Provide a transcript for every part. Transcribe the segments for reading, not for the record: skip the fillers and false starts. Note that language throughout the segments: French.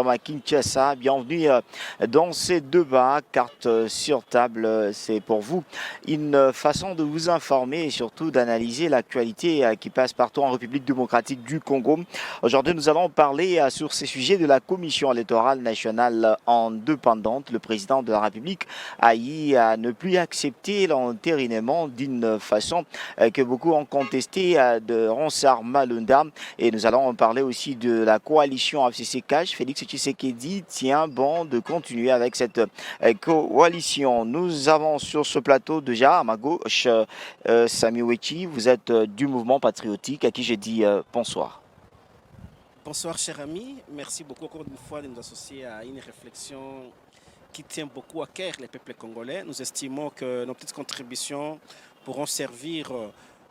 sommes à Kinshasa. Bienvenue dans ces débats. Carte sur table, c'est pour vous une façon de vous informer et surtout d'analyser l'actualité qui passe partout en République démocratique du Congo. Aujourd'hui, nous allons parler sur ces sujets de la Commission électorale nationale indépendante. Le président de la République a dit à ne plus accepter l'entérinement d'une façon que beaucoup ont contesté de Ronsard Malunda. Et nous allons en parler aussi de la coalition AFCC-CAJ. Félix Tshisekedi tient bon de continuer avec cette coalition. Nous avons sur ce plateau déjà à ma gauche Sami Wechi. Vous êtes du mouvement patriotique à qui j'ai dit bonsoir. Bonsoir cher ami, merci beaucoup encore une fois de nous associer à une réflexion qui tient beaucoup à cœur les peuples congolais. Nous estimons que nos petites contributions pourront servir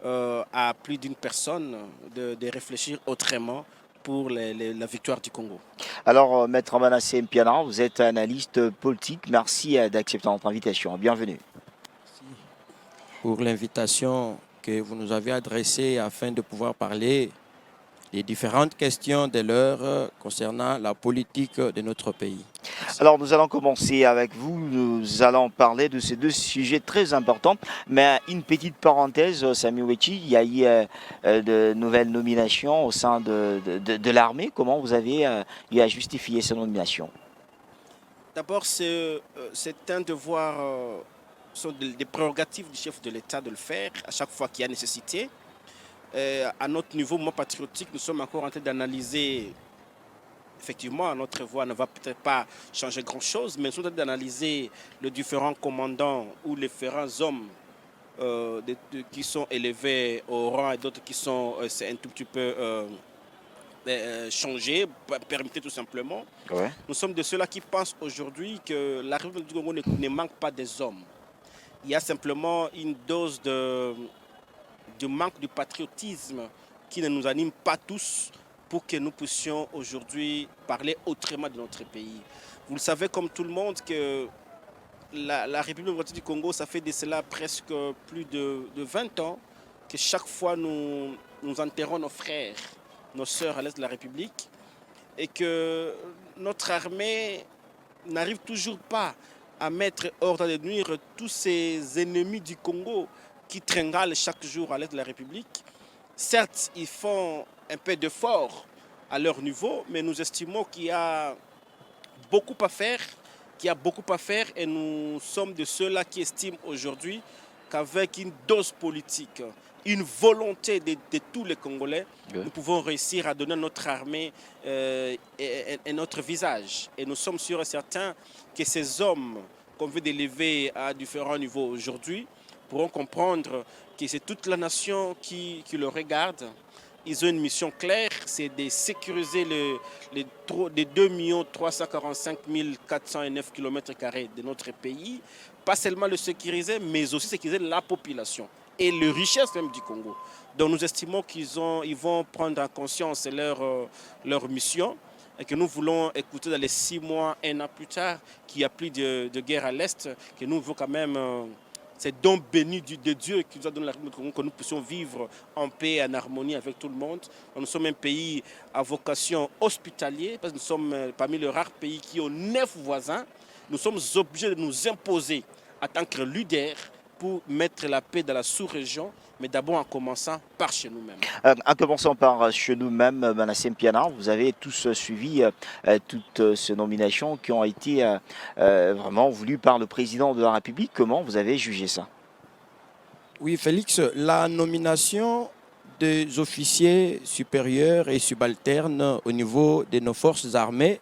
à plus d'une personne de réfléchir autrement pour la victoire du Congo. Alors, Maître Manassé Mpiana, vous êtes analyste politique. Merci d'accepter notre invitation. Bienvenue. Merci pour l'invitation que vous nous avez adressée afin de pouvoir parler des différentes questions de l'heure concernant la politique de notre pays. Merci. Alors, nous allons commencer avec vous. Nous allons parler de ces deux sujets très importants. Mais une petite parenthèse, Sami Wechi, il y a eu de nouvelles nominations au sein de l'armée. Comment vous avez eu à justifier ces nominations? D'abord, c'est un devoir, sont des prérogatives du chef de l'État de le faire à chaque fois qu'il y a nécessité. À notre niveau, mouvement patriotique, nous sommes encore en train d'analyser. Effectivement, notre voix ne va peut-être pas changer grand-chose, mais nous sommes en train d'analyser les différents commandants ou les différents hommes qui sont élevés au rang et d'autres qui sont un tout petit peu changés, permis tout simplement. Ouais. Nous sommes de ceux-là qui pensent aujourd'hui que la République du Congo ne manque pas des hommes. Il y a simplement une dose de manque de patriotisme qui ne nous anime pas tous pour que nous puissions aujourd'hui parler autrement de notre pays. Vous le savez comme tout le monde que la République démocratique du Congo, ça fait de cela presque plus de 20 ans que chaque fois nous enterrons nos frères, nos sœurs à l'est de la République et que notre armée n'arrive toujours pas à mettre hors de nuire tous ces ennemis du Congo qui tringallent chaque jour à l'est de la République. Certes, ils font un peu d'effort à leur niveau, mais nous estimons qu'il y a beaucoup à faire, et nous sommes de ceux-là qui estiment aujourd'hui qu'avec une dose politique, une volonté de tous les Congolais, nous pouvons réussir à donner à notre armée et notre visage. Et nous sommes sûrs et certains que ces hommes qu'on veut d'élever à différents niveaux aujourd'hui pourront comprendre que c'est toute la nation qui le regarde. Ils ont une mission claire, c'est de sécuriser les 2 345 409 km² de notre pays. Pas seulement le sécuriser, mais aussi sécuriser la population et les richesses même du Congo. Donc nous estimons qu'ils vont prendre en conscience leur mission et que nous voulons écouter dans les 6 mois, 1 an plus tard, qu'il n'y a plus de guerre à l'Est, que nous voulons quand même... C'est don béni de Dieu qui nous a donné la République du Congo, que nous puissions vivre en paix et en harmonie avec tout le monde. Nous sommes un pays à vocation hospitalière, parce que nous sommes parmi les rares pays qui ont 9 voisins. Nous sommes obligés de nous imposer en tant que leader pour mettre la paix dans la sous-région, mais d'abord en commençant par chez nous-mêmes. En commençant par chez nous-mêmes, Manassé Mpiana, vous avez tous suivi toutes ces nominations qui ont été vraiment voulues par le président de la République. Comment vous avez jugé ça? Oui, Félix, la nomination des officiers supérieurs et subalternes au niveau de nos forces armées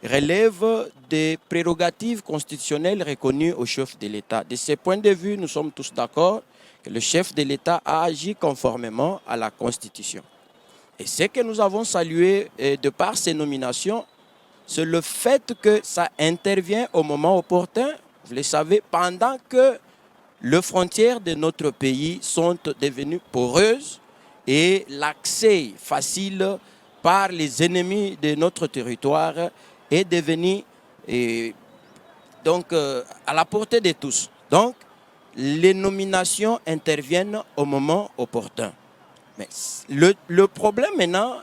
relève des prérogatives constitutionnelles reconnues au chef de l'État. De ce point de vue, nous sommes tous d'accord que le chef de l'État a agi conformément à la Constitution. Et ce que nous avons salué de par ces nominations, c'est le fait que ça intervient au moment opportun, vous le savez, pendant que les frontières de notre pays sont devenues poreuses et l'accès facile par les ennemis de notre territoire est devenu à la portée de tous. Donc, les nominations interviennent au moment opportun. Mais le problème maintenant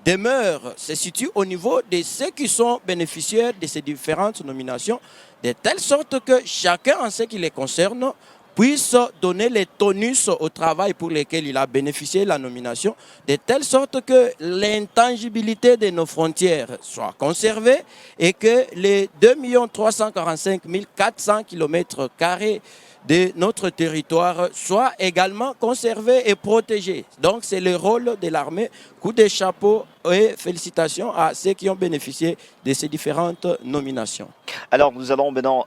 demeure se situe au niveau de ceux qui sont bénéficiaires de ces différentes nominations, de telle sorte que chacun, en ce qui les concerne, puisse donner les tonus au travail pour lequel il a bénéficié de la nomination, de telle sorte que l'intangibilité de nos frontières soit conservée et que les 2 345 400 km² de notre territoire soient également conservés et protégés. Donc c'est le rôle de l'armée. Coup de chapeau et félicitations à ceux qui ont bénéficié de ces différentes nominations. Alors nous allons maintenant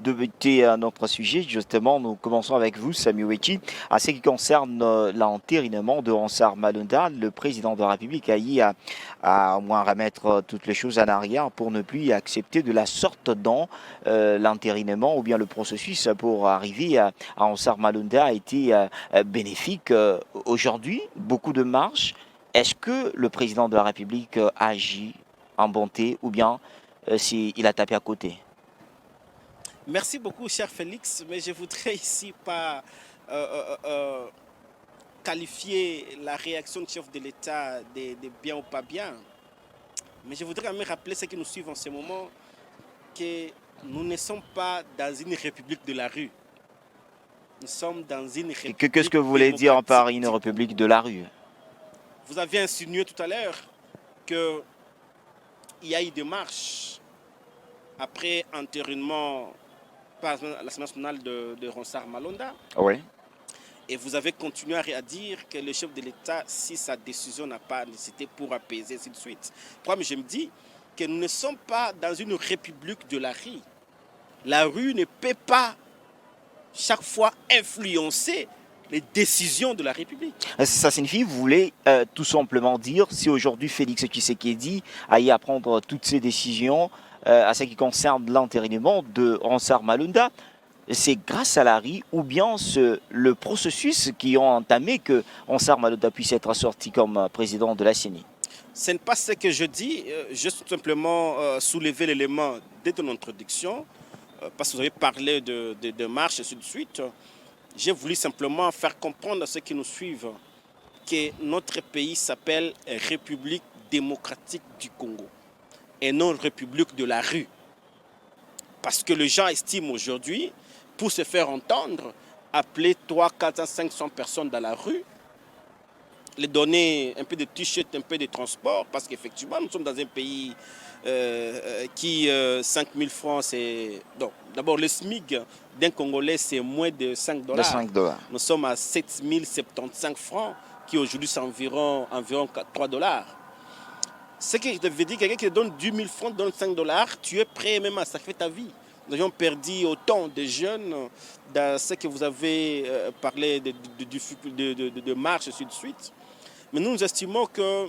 débuter un autre sujet. Justement, nous commençons avec vous, Samy Ouechi. À ce qui concerne l'entérinement de Ansar Malonda, le président de la République a eu à au moins remettre toutes les choses en arrière pour ne plus accepter de la sorte dont l'entérinement ou bien le processus pour arriver à Ansar Malonda a été bénéfique. Aujourd'hui, beaucoup de marches. Est-ce que le président de la République agit en bonté ou bien s'il a tapé à côté? Merci beaucoup, cher Félix, mais je voudrais ici pas qualifier la réaction du chef de l'État de bien ou pas bien. Mais je voudrais me rappeler ceux qui nous suivent en ce moment que nous ne sommes pas dans une république de la rue. Nous sommes dans une république. Qu'est-ce que vous voulez dire par une république de la rue? Vous avez insinué tout à l'heure qu'il y a eu des marches après entérinement par l'Assemblée nationale de Ansar Malonda. Oui. Et vous avez continué à dire que le chef de l'État, si sa décision n'a pas nécessité pour apaiser, ainsi de suite. Moi, je me dis que nous ne sommes pas dans une république de la rue. La rue ne peut pas chaque fois influencer les décisions de la République. Ça signifie, vous voulez tout simplement dire, si aujourd'hui Félix Tshisekedi a eu à prendre toutes ces décisions à ce qui concerne l'entérinement de Ansar Malonda, c'est grâce à la RI ou bien le processus qui ont entamé que Ansar Malonda puisse être sorti comme président de la CENI? Ce n'est pas ce que je dis, juste tout simplement soulever l'élément dès ton introduction, parce que vous avez parlé de marche et ainsi de suite. J'ai voulu simplement faire comprendre à ceux qui nous suivent que notre pays s'appelle République démocratique du Congo et non République de la rue. Parce que les gens estiment aujourd'hui, pour se faire entendre, appeler 300, 400, 500 personnes dans la rue, les donner un peu de t-shirt, un peu de transport, parce qu'effectivement, nous sommes dans un pays qui, 5 000 francs, c'est... Donc, d'abord, le SMIC d'un Congolais, c'est moins de 5 dollars. 5 $. Nous sommes à 7 075 francs, qui aujourd'hui, c'est environ 3 dollars. Ce que je veux dire, quelqu'un qui donne 10 000 francs, donne 5 dollars, tu es prêt même à sacrifier ta vie. Nous avions perdu autant de jeunes dans ce que vous avez parlé de marche et ainsi de suite. Mais nous estimons que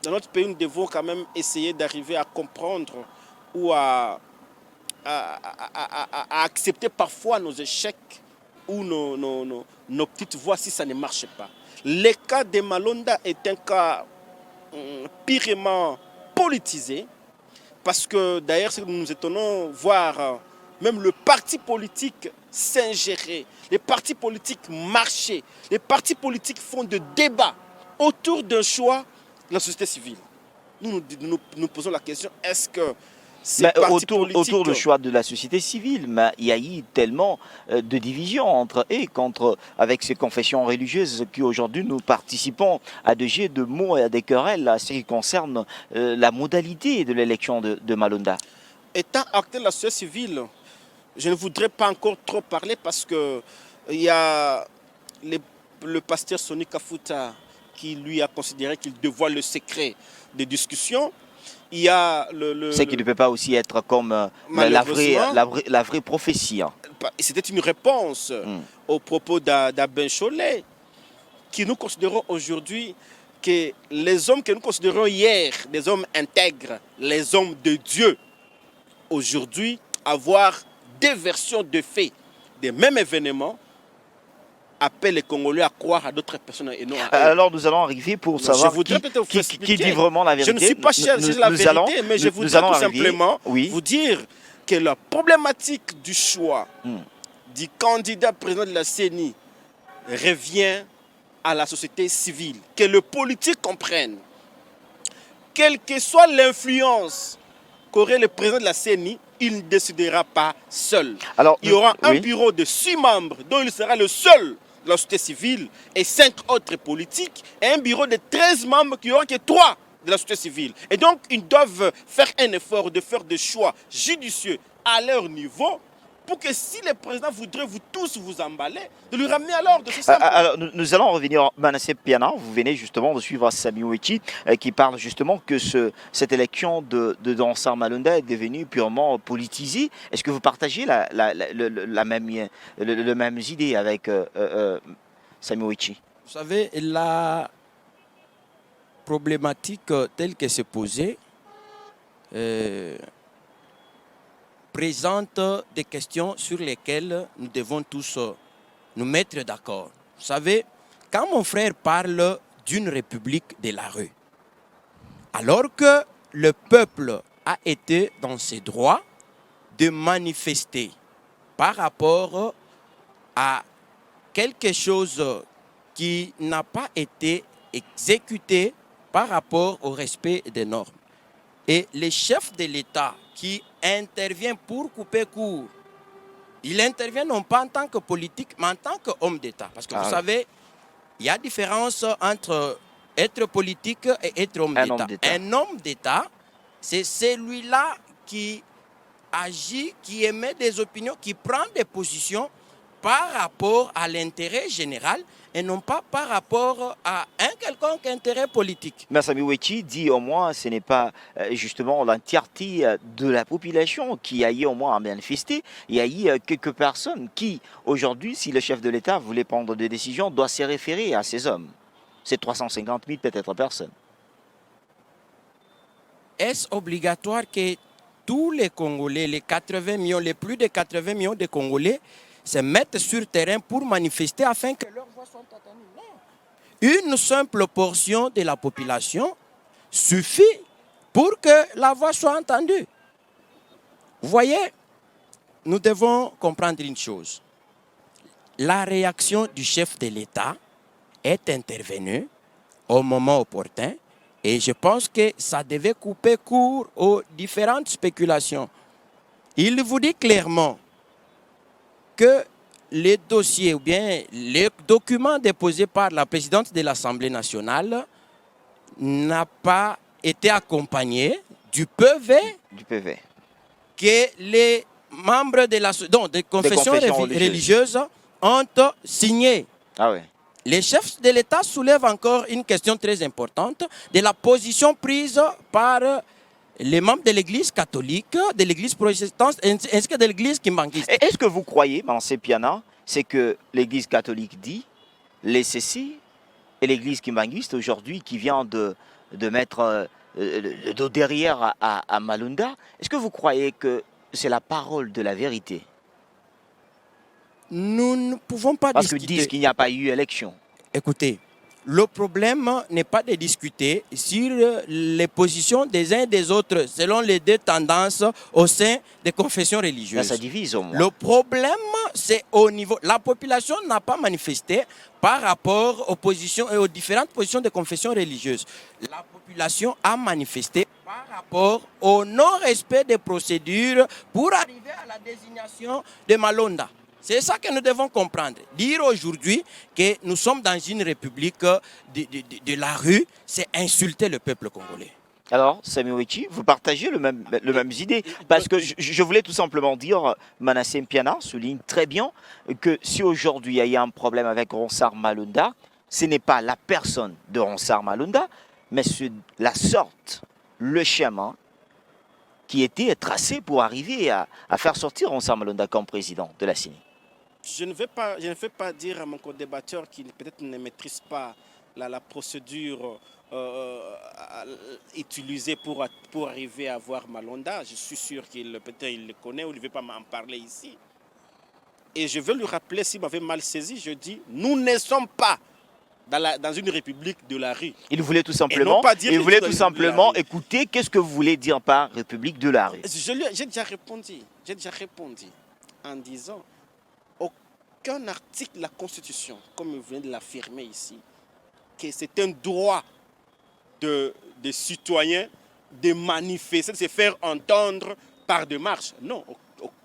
dans notre pays, nous devons quand même essayer d'arriver à comprendre ou à accepter parfois nos échecs ou nos petites voix si ça ne marche pas. Le cas de Malonda est un cas purement politisé parce que d'ailleurs, nous nous étonnons voir même le parti politique s'ingérer, les partis politiques marcher, les partis politiques font des débats autour d'un choix de la société civile. Nous posons la question, est-ce que ces partis politiques... Autour du choix de la société civile, mais il y a eu tellement de divisions entre eux, avec ces confessions religieuses qui aujourd'hui nous participons à des jets de mots et à des querelles à ce qui concerne la modalité de l'élection de Malonda. Étant acteur de la société civile, je ne voudrais pas encore trop parler parce que il y a le pasteur Sonny Kafuta qui lui a considéré qu'il dévoile le secret des discussions. Il y a ce qui ne peut pas aussi être comme la vraie prophétie. Hein. C'était une réponse au propos d'Abin Cholet, qui nous considérons aujourd'hui que les hommes que nous considérons hier, des hommes intègres, les hommes de Dieu, aujourd'hui, avoir des versions de faits des mêmes événements, appelle les Congolais à croire à d'autres personnes et non à eux. Alors nous allons arriver pour savoir qui dit vraiment la vérité. Je ne suis pas cherché la vérité, mais je voudrais tout simplement vous dire que la problématique du choix du candidat président de la CENI revient à la société civile. Que le politique comprenne quelle que soit l'influence qu'aurait le président de la CENI, il ne décidera pas seul. Alors, Il y aura un oui. bureau de 6 membres dont il sera le seul de la société civile et 5 autres politiques et un bureau de 13 membres qui aura que 3 de la société civile. Et donc, ils doivent faire un effort de faire des choix judicieux à leur niveau pour que si le président voudrait vous tous vous emballer, de lui ramener à l'ordre. C'est simple. Alors, nous allons revenir, Manasseh Piana, vous venez justement de suivre Sami Ouechi qui parle justement que cette élection de Dansar Malonda est devenue purement politisée. Est-ce que vous partagez la même idée avec Sami Ouechi? Vous savez, la problématique telle qu'elle s'est posée présente des questions sur lesquelles nous devons tous nous mettre d'accord. Vous savez, quand mon frère parle d'une république de la rue, alors que le peuple a été dans ses droits de manifester par rapport à quelque chose qui n'a pas été exécuté par rapport au respect des normes. Et les chefs de l'État qui intervient pour couper court, il intervient non pas en tant que politique, mais en tant qu'homme d'État. Parce que vous savez, il y a différence entre être politique et être homme d'État. Un homme d'État, c'est celui-là qui agit, qui émet des opinions, qui prend des positions par rapport à l'intérêt général et non pas par rapport à un quelconque intérêt politique. Mais Sami Ouechi dit au moins ce n'est pas justement l'entièreté de la population qui a eu au moins à manifester. Il y a eu quelques personnes qui, aujourd'hui, si le chef de l'État voulait prendre des décisions, doit se référer à ces hommes. C'est 350 000 peut-être personnes. Est-ce obligatoire que tous les Congolais, les 80 millions, les plus de 80 millions de Congolais, se mettent sur terrain pour manifester afin que leurs voix soient entendues? Non. Une simple portion de la population suffit pour que la voix soit entendue. Vous voyez, nous devons comprendre une chose. La réaction du chef de l'État est intervenue au moment opportun et je pense que ça devait couper court aux différentes spéculations. Il vous dit clairement que les dossiers ou bien les documents déposés par la présidente de l'Assemblée nationale n'ont pas été accompagnés du PV, que les membres de la, des confessions religieuses ont signé. Ah oui. Les chefs de l'État soulèvent encore une question très importante de la position prise par les membres de l'Église catholique, de l'Église protestante, ainsi que de l'Église kimbanguiste. Est-ce que vous croyez, Manasseh Piana, c'est que l'Église catholique dit, les CC et l'Église kimbanguiste aujourd'hui qui vient de mettre le dos derrière à Malunda, est-ce que vous croyez que c'est la parole de la vérité? Nous ne pouvons pas Parce discuter. qu'ils disent qu'il n'y a pas eu élection. Écoutez, le problème n'est pas de discuter sur les positions des uns et des autres selon les deux tendances au sein des confessions religieuses. Ça divise au moins. Le problème, c'est au niveau... La population n'a pas manifesté par rapport aux positions et aux différentes positions des confessions religieuses. La population a manifesté par rapport au non-respect des procédures pour arriver à la désignation de Malonda. C'est ça que nous devons comprendre. Dire aujourd'hui que nous sommes dans une république de la rue, c'est insulter le peuple congolais. Alors, Sami Ouechi, vous partagez le même idée. Parce que je voulais tout simplement dire, Manasseh Piana souligne très bien que si aujourd'hui il y a un problème avec Ronsard Malonda, ce n'est pas la personne de Ronsard Malonda, mais la sorte, le chemin qui était tracé pour arriver à faire sortir Ronsard Malonda comme président de la CENI. Je ne vais pas dire à mon co-débatteur qui peut-être ne maîtrise pas la procédure utilisée pour arriver à voir Malonda. Je suis sûr qu'il peut-être le connaît ou il ne veut pas m'en parler ici. Et je veux lui rappeler, s'il m'avait mal saisi, je dis, nous ne sommes pas dans une république de la rue. Il voulait tout simplement, écouter qu'est-ce que vous voulez dire par république de la rue. J'ai déjà répondu en disant aucun article de la Constitution, comme vous venez de l'affirmer ici, que c'est un droit des citoyens de manifester, de se faire entendre par des marches. Non,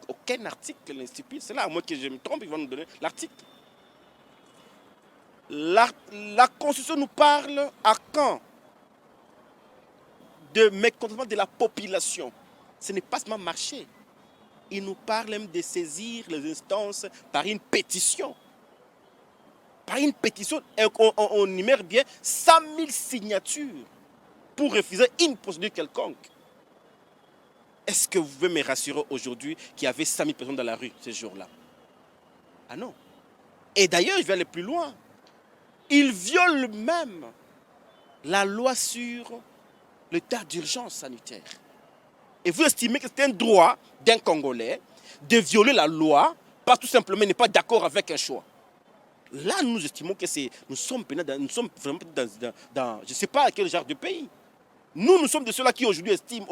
aucun article ne stipule cela, à moins que je me trompe, ils vont nous donner l'article. La Constitution nous parle à quand de mécontentement de la population. Ce n'est pas seulement marcher. Il nous parle même de saisir les instances par une pétition. Par une pétition, on numère bien 100 000 signatures pour refuser une procédure quelconque. Est-ce que vous pouvez me rassurer aujourd'hui qu'il y avait 100 000 personnes dans la rue ce jour-là? Ah non. Et d'ailleurs, je vais aller plus loin. Ils violent même la loi sur l'état d'urgence sanitaire. Et vous estimez que c'est un droit d'un Congolais de violer la loi parce que tout simplement il n'est pas d'accord avec un choix. Là, nous estimons que nous sommes vraiment dans je ne sais pas quel genre de pays. Nous sommes de ceux-là qui aujourd'hui estiment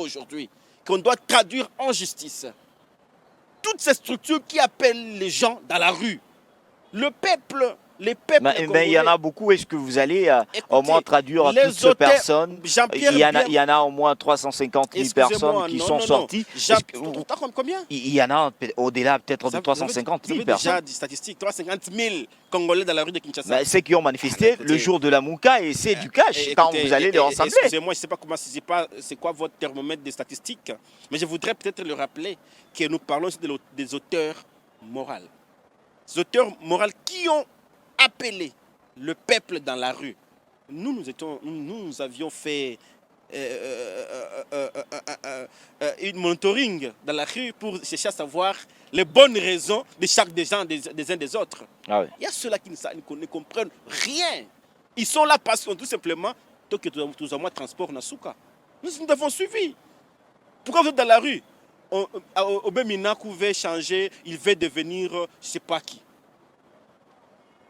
qu'on doit traduire en justice toutes ces structures qui appellent les gens dans la rue. Le peuple. Mais il y en a beaucoup. Est-ce que vous allez au moins traduire toutes ces personnes? Il y en a au moins 350 000 personnes qui sont sorties. Combien? Il y en a au-delà peut-être de 350 000 personnes. Déjà des statistiques. 350 000 Congolais dans la rue de Kinshasa. Ceux qui ont manifesté le jour de la Mouka, et c'est du cash quand vous allez les rassembler. Excusez-moi, je ne sais pas comment c'est quoi votre thermomètre des statistiques, mais je voudrais peut-être le rappeler que nous parlons aussi des auteurs moraux. Des auteurs moraux qui ont appelé le peuple dans la rue. Nous avions fait une monitoring dans la rue pour chercher à savoir les bonnes raisons de chaque des gens, des uns des autres. Ah oui. Il y a ceux-là qui ne comprennent rien. Ils sont là parce que tout simplement, tant que nous avons transport Nasuka. Nous avons suivi. Pourquoi vous êtes dans la rue? Obemina veut changer, il veut devenir je ne sais pas qui.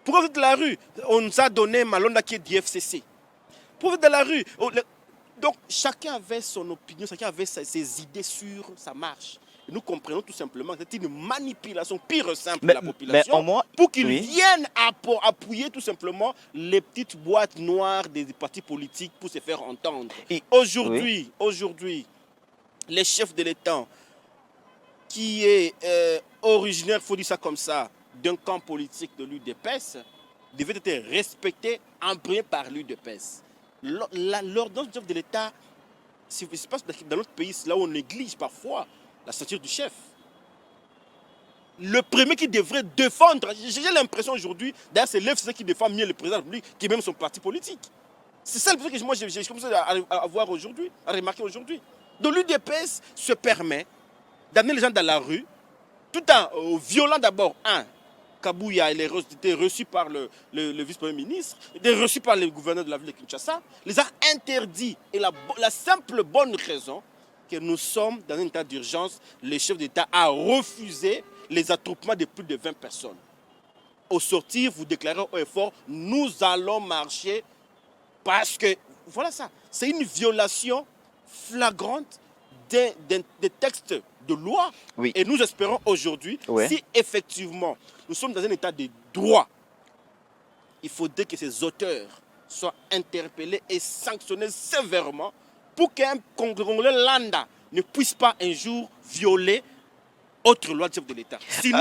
Pourquoi vous êtes dans la rue? On nous a donné Malonda qui est du FCC. Pourquoi vous êtes dans la rue? Donc chacun avait son opinion, chacun avait ses idées sur sa marche. Et nous comprenons tout simplement que c'est une manipulation pire simple de la population pour qu'ils viennent appuyer tout simplement les petites boîtes noires des partis politiques pour se faire entendre. Aujourd'hui, les chefs de l'État qui est originaire, il faut dire ça comme ça, d'un camp politique de l'UDPS devait être respecté en premier par l'UDPS. L'ordonnance du chef de l'État, c'est pas dans notre pays, c'est là où on néglige parfois la ceinture du chef. Le premier qui devrait défendre, j'ai l'impression aujourd'hui, d'ailleurs c'est l'FCC qui défend mieux le président de la République que même son parti politique. C'est ça le truc que moi j'ai commencé à voir aujourd'hui, à remarquer aujourd'hui. Donc l'UDPS se permet d'amener les gens dans la rue, tout en violant d'abord Kabouya, il était reçu par le vice-premier ministre, il était reçu par le gouverneur de la ville de Kinshasa, les a interdits. Et la simple bonne raison que nous sommes dans un état d'urgence, le chef d'État a refusé les attroupements de plus de 20 personnes. Au sortir, vous déclarez haut et fort, nous allons marcher parce que, voilà ça, c'est une violation flagrante des textes de loi. Oui. Et nous espérons aujourd'hui, si effectivement nous sommes dans un état de droit, il faudrait que ces auteurs soient interpellés et sanctionnés sévèrement pour qu'un Congolais lambda ne puisse pas un jour violer autre loi du chef de l'État. Sinon,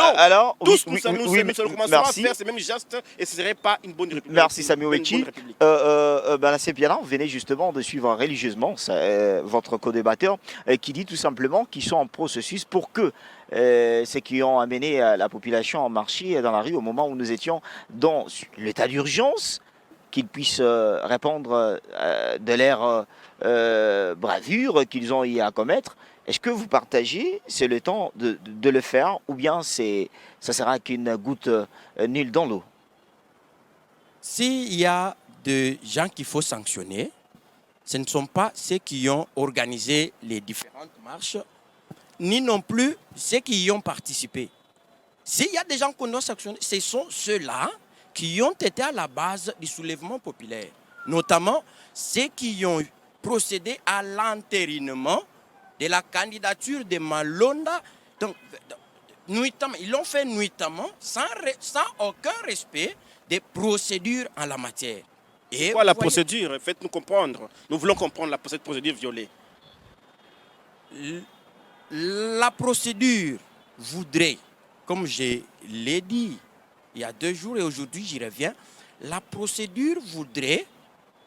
tous nous commencerons à faire ces mêmes gestes et ce ne serait pas une bonne république. Merci Samy Ouechi. Balassé Pialan, venez justement de suivre religieusement votre co-débatteur qui dit tout simplement qu'ils sont en processus pour que ceux qui ont amené la population à marcher dans la rue au moment où nous étions dans l'état d'urgence, qu'ils puissent répondre de leur bravure qu'ils ont eu à commettre. Est-ce que vous partagez, c'est le temps de le faire ou bien ça sera qu'une goutte nulle dans l'eau? S'il y a des gens qu'il faut sanctionner, ce ne sont pas ceux qui ont organisé les différentes marches, ni non plus ceux qui y ont participé. S'il y a des gens qu'on doit sanctionner, ce sont ceux-là qui ont été à la base du soulèvement populaire, notamment ceux qui ont procédé à l'entérinement de la candidature de Malonda. Donc, ils l'ont fait nuitamment, sans aucun respect des procédures en la matière. Et Quoi la vous voyez, procédure? Faites-nous comprendre. Nous voulons comprendre cette procédure violée. la procédure voudrait, comme je l'ai dit il y a 2 jours et aujourd'hui j'y reviens, la procédure voudrait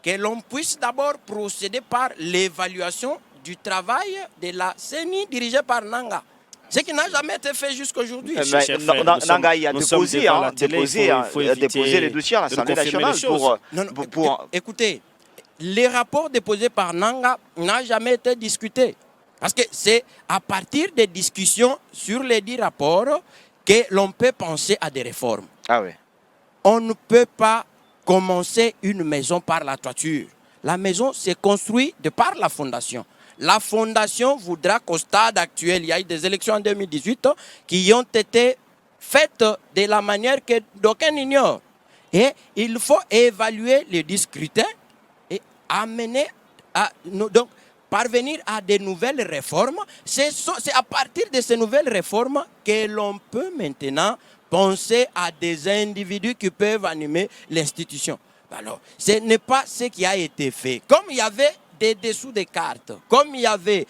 que l'on puisse d'abord procéder par l'évaluation du travail de la CENI dirigée par Nanga. Ce qui n'a jamais été fait jusqu'à aujourd'hui. Mais Chers frères, nous sommes- Nanga y a nous sommes déposé, devant la télé, il faut éviter déposé les dossiers à de nous l'Assemblée confirmer nationale les choses. Non, écoutez, les rapports déposés par Nanga n'ont jamais été discutés. Parce que c'est à partir des discussions sur les 10 rapports que l'on peut penser à des réformes. Ah oui. On ne peut pas commencer une maison par la toiture. La maison s'est construite de par la fondation. La fondation voudra qu'au stade actuel, il y a eu des élections en 2018 qui ont été faites de la manière que d'aucuns ignorent. Et il faut évaluer les scrutins et amener à donc parvenir à de nouvelles réformes. C'est à partir de ces nouvelles réformes que l'on peut maintenant penser à des individus qui peuvent animer l'institution. Alors, ce n'est pas ce qui a été fait. Comme il y avait des dessous des cartes, comme il y avait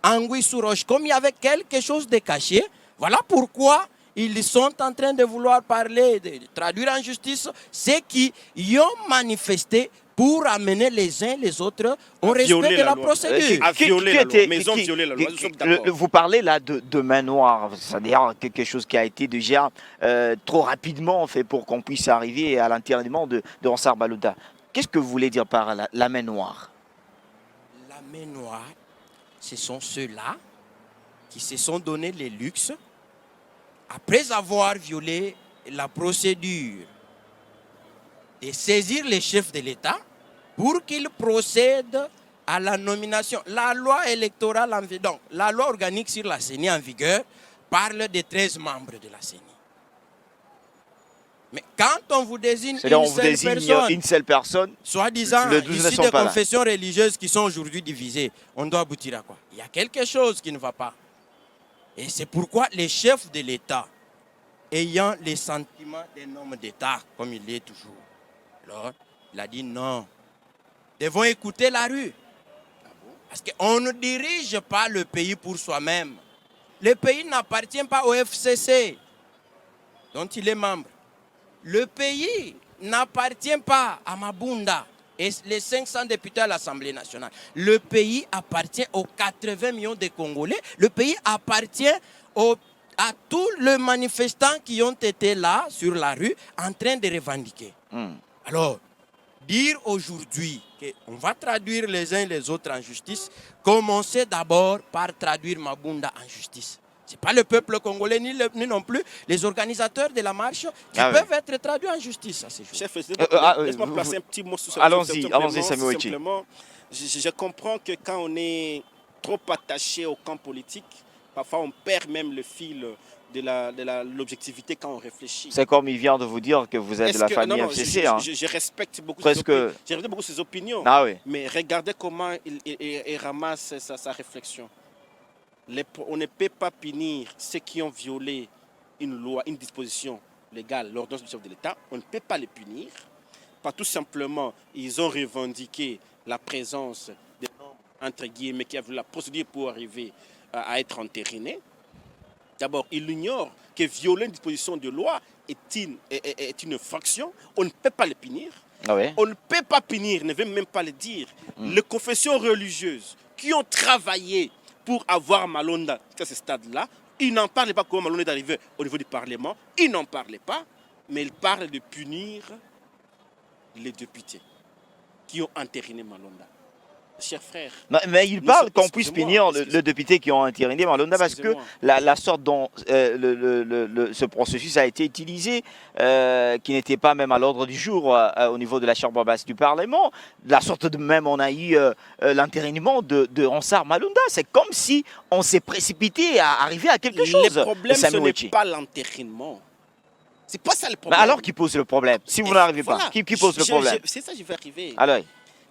anguille sous roche, comme il y avait quelque chose de caché, voilà pourquoi ils sont en train de vouloir parler, de traduire en justice ceux qui y ont manifesté pour amener les uns les autres au respect violer de la la loi. procédure. À violer la loi. Mais ils ont violé la loi, nous sommes d'accord. Vous parlez là de main noire, c'est-à-dire quelque chose qui a été déjà trop rapidement fait pour qu'on puisse arriver à l'enterrement de Ansar Malouda. Qu'est-ce que vous voulez dire par la main noire? La main noire, ce sont ceux-là qui se sont donné les luxes, après avoir violé la procédure, de saisir les chefs de l'État pour qu'ils procèdent à la nomination. La loi électorale, donc la loi organique sur la CENI en vigueur, parle de 13 membres de la CENI. Mais quand on vous désigne une seule personne, soi-disant le 12 ne issus sont des pas là. confessions religieuses qui sont aujourd'hui divisées, on doit aboutir à quoi? Il y a quelque chose qui ne va pas. Et c'est pourquoi les chefs de l'État, ayant les sentiments d'un homme d'État, comme il est toujours, alors il a dit non, devons écouter la rue. Parce qu'on ne dirige pas le pays pour soi-même. Le pays n'appartient pas au FCC, dont il est membre. Le pays n'appartient pas à Mabunda et les 500 députés à l'Assemblée nationale. Le pays appartient aux 80 millions de Congolais. Le pays appartient à tous les manifestants qui ont été là, sur la rue, en train de revendiquer. Alors, dire aujourd'hui qu'on va traduire les uns les autres en justice, commencez d'abord par traduire Mabunda en justice. Ce n'est pas le peuple congolais ni non plus les organisateurs de la marche qui peuvent être traduits en justice à ces jours. Chef, laisse-moi placer un petit mot sur ce allons-y, Samuel Ochi. Simplement, je comprends que quand on est trop attaché au camp politique, parfois on perd même le fil de l'objectivité quand on réfléchit. C'est comme il vient de vous dire que vous êtes de la famille FCC. Je respecte beaucoup ses opinions. Ah oui. Mais regardez comment il ramasse sa réflexion. On ne peut pas punir ceux qui ont violé une loi, une disposition légale, l'ordonnance du chef de l'État. On ne peut pas les punir. Pas tout simplement, ils ont revendiqué la présence des hommes, entre guillemets, qui avaient la procédure pour arriver à être entérinés. D'abord, ils ignorent que violer une disposition de loi est une infraction. On ne peut pas les punir. Ah ouais. On ne peut pas punir, ne veut même pas le dire. Les confessions religieuses qui ont travaillé pour avoir Malonda à ce stade-là, ils n'en parlent pas comment Malonda est arrivé au niveau du Parlement. Ils n'en parlaient pas, mais ils parlent de punir les députés qui ont entériné Malonda. Chers frères. Mais il parle qu'on puisse punir le député qui ont entériné Malonda parce que la sorte dont ce processus a été utilisé, qui n'était pas même à l'ordre du jour au niveau de la chambre basse du Parlement, la sorte de même on a eu l'entérinement de Ansar Malouda. C'est comme si on s'est précipité à arriver à quelque chose. Le problème, ce n'est pas l'entérinement. C'est pas ça le problème. Mais alors qui pose le problème? Si vous n'arrivez pas, qui pose le problème? C'est ça, je vais arriver. Alors.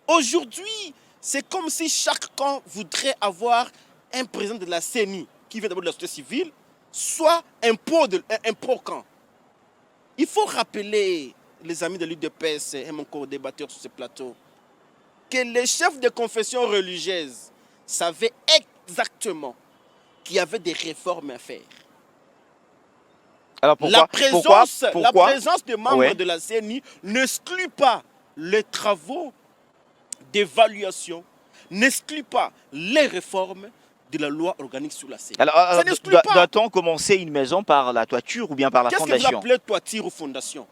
Aujourd'hui, c'est comme si chaque camp voudrait avoir un président de la CENI qui vient d'abord de la société civile, soit un pro-camp. Il faut rappeler les amis de l'UDPS et mon co-débatteur sur ce plateau, que les chefs de confession religieuse savaient exactement qu'il y avait des réformes à faire. Alors pourquoi La présence de membres Ouais. de la CNI n'exclut pas les travaux d'évaluation, n'exclut pas les réformes de la loi organique sur la CNI. Alors, Ça n'exclut pas. doit-on commencer une maison par la toiture ou bien par la Qu'est-ce que vous fondation? appelez toiture ou fondation?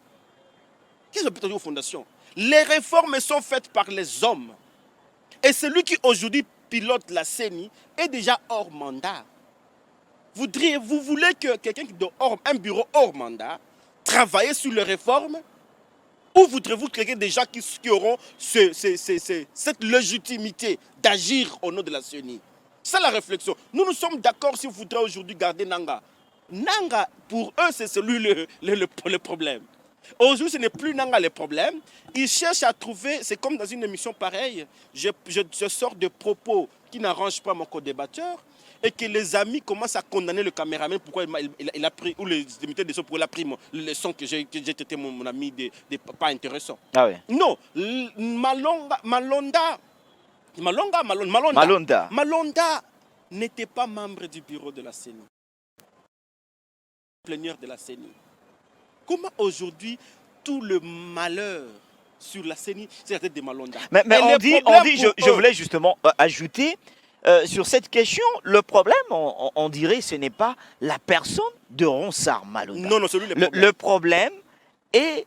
Qu'est-ce que vous appelez toiture ou fondation? Les réformes sont faites par les hommes. Et celui qui aujourd'hui pilote la CENI est déjà hors mandat. Vous voulez que quelqu'un qui est un bureau hors mandat travaille sur les réformes? Ou voudrez-vous créer des gens qui auront cette légitimité d'agir au nom de la CENI? C'est la réflexion. Nous sommes d'accord si vous voudrez aujourd'hui garder Nanga. Nanga, pour eux, c'est celui le problème. Aujourd'hui, ce n'est plus Nanga le problème. Ils cherchent à trouver, c'est comme dans une émission pareille, je sors de propos qui n'arrangent pas mon co-débatteur et que les amis commencent à condamner le caméraman pourquoi il a pris, ou les invités de son, pourquoi il a pris le son que j'ai traité mon ami de pas intéressant. Ah ouais. Non, Malonda n'était pas membre du bureau de la CENI. Plénière de la CENI. Comment aujourd'hui tout le malheur sur la CENI, c'est la tête de Malonda? Mais on dit je voulais justement ajouter sur cette question, le problème, on dirait, ce n'est pas la personne de Ronsard Malonda. Non, c'est lui le problème. Le problème est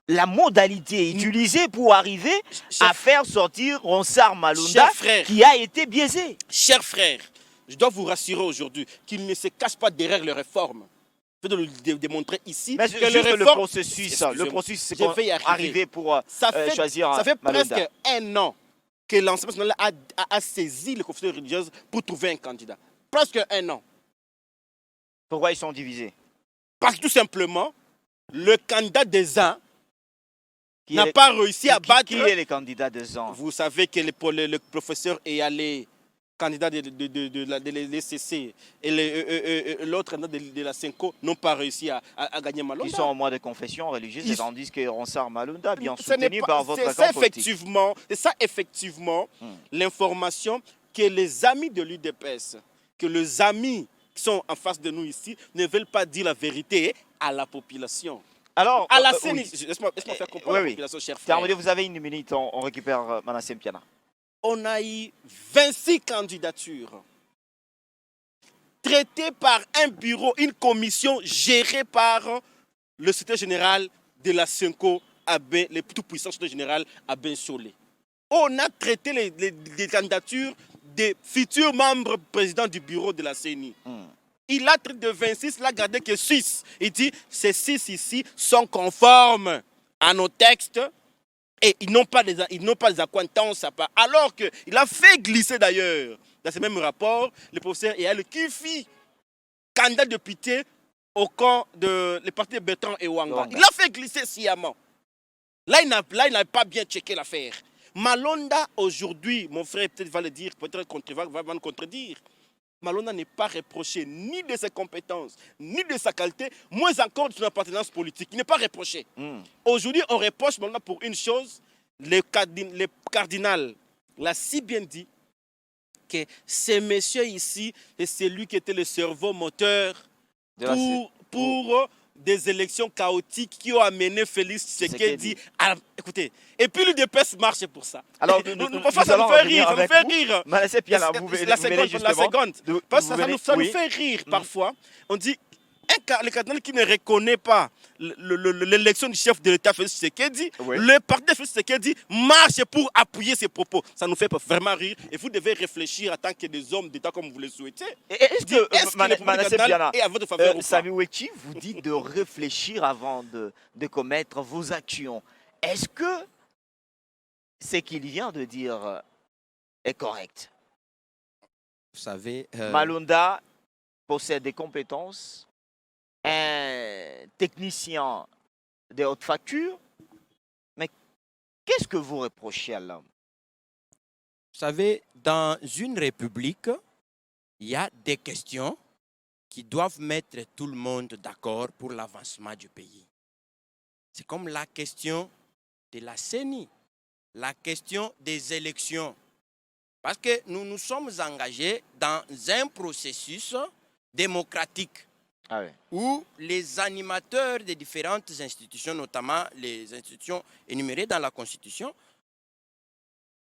la modalité utilisée pour arriver à faire sortir Ronsard Malonda qui a été biaisé. Chers frères, je dois vous rassurer aujourd'hui qu'il ne se cache pas derrière les réformes. Je vais le démontrer ici. Mais que le processus, c'est qu'on arriver pour choisir Ça fait Malonda. presque un an que l'Assemblée nationale a saisi les confessions religieuses pour trouver un candidat. Presque un an. Pourquoi ils sont divisés? Parce que tout simplement, le candidat des uns n'a pas réussi à battre... Qui est le candidat des uns? Vous savez que le professeur est allé... candidat de l'ECC et l'autre de la CENCO n'ont pas réussi à gagner Malonda. Ils sont en mois de confession religieuse, tandis que Ronsard Malonda, bien soutenu par votre camp politique. C'est ça effectivement l'information que les amis de l'UDPS, que les amis qui sont en face de nous ici, ne veulent pas dire la vérité à la population. Alors, à la CENI, laisse-moi faire comprendre à la population, cher frère. Terminé, vous avez une minute, on récupère Manasseh Mpiana. On a eu 26 candidatures traitées par un bureau, une commission gérée par le secrétaire général de la CENCO, le tout-puissant secrétaire général Abin Solé. On a traité les candidatures des futurs membres présidents du bureau de la CENI. Il a traité de 26, il a gardé que 6. Il dit ces 6 ici sont conformes à nos textes. Et ils n'ont pas des accointances à part. Alors qu'il a fait glisser d'ailleurs, dans ce même rapport, le professeur Eyal Kifi, candidat député au camp de le parti de Bertrand et Wanga. Il a fait glisser sciemment. Là, il n'a pas bien checké l'affaire. Malonda, aujourd'hui, mon frère peut-être va le dire, peut-être va me contredire. Malonda n'est pas reproché ni de ses compétences, ni de sa qualité, moins encore de son appartenance politique. Il n'est pas reproché. Aujourd'hui, on reproche Malonda pour une chose. Le cardinal l'a si bien dit que ce monsieur ici, c'est celui qui était le cerveau moteur pour des élections chaotiques qui ont amené Félix Tshisekedi à... Écoutez, et puis l'UDPS marche pour ça. Alors, parfois, ça nous fait rire, ça nous fait rire. Manasseh Mpiana, la seconde. Parce que ça nous fait rire parfois. On dit, le cardinal qui ne reconnaît pas l'élection du chef de l'État, Félix Tshisekedi, le parti de Félix Tshisekedi marche pour appuyer ses propos. Ça nous fait vraiment rire. Et vous devez réfléchir en tant que des hommes d'État comme vous le souhaitez. Est-ce que Manasseh Mpiana, est à votre faveur ou pas? Sami Ouekchi vous dit de réfléchir avant de commettre vos actions. Est-ce que ce qu'il vient de dire est correct? Vous savez... Malonda possède des compétences, un technicien de haute facture, mais qu'est-ce que vous reprochez à l'homme? Vous savez, dans une république, il y a des questions qui doivent mettre tout le monde d'accord pour l'avancement du pays. C'est comme la question de la CENI, la question des élections. Parce que nous nous sommes engagés dans un processus démocratique où les animateurs des différentes institutions, notamment les institutions énumérées dans la Constitution,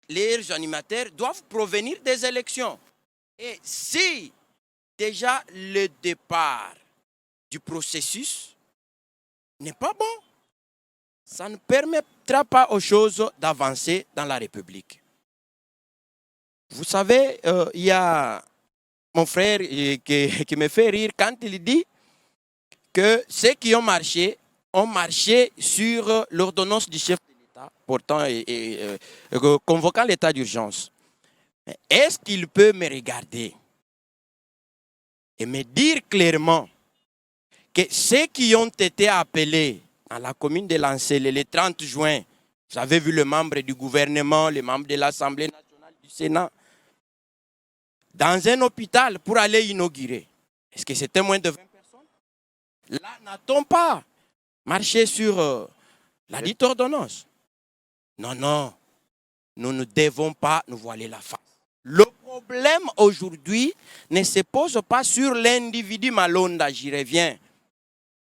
les animateurs doivent provenir des élections. Et si déjà le départ du processus n'est pas bon, ça ne permettra pas aux choses d'avancer dans la République. Vous savez, il y a mon frère qui me fait rire quand il dit que ceux qui ont marché sur l'ordonnance du chef de l'État portant et convoquant l'état d'urgence. Est-ce qu'il peut me regarder et me dire clairement que ceux qui ont été appelés à la commune de Lancel le 30 juin, vous avez vu le membre du gouvernement, les membres de l'Assemblée nationale, du Sénat, dans un hôpital pour aller inaugurer. Est-ce que c'était moins de 20 personnes? Là, n'a-t-on pas marché sur la dite ordonnance? Non, non. Nous ne devons pas nous voiler la face. Le problème aujourd'hui ne se pose pas sur l'individu Malonda, j'y reviens.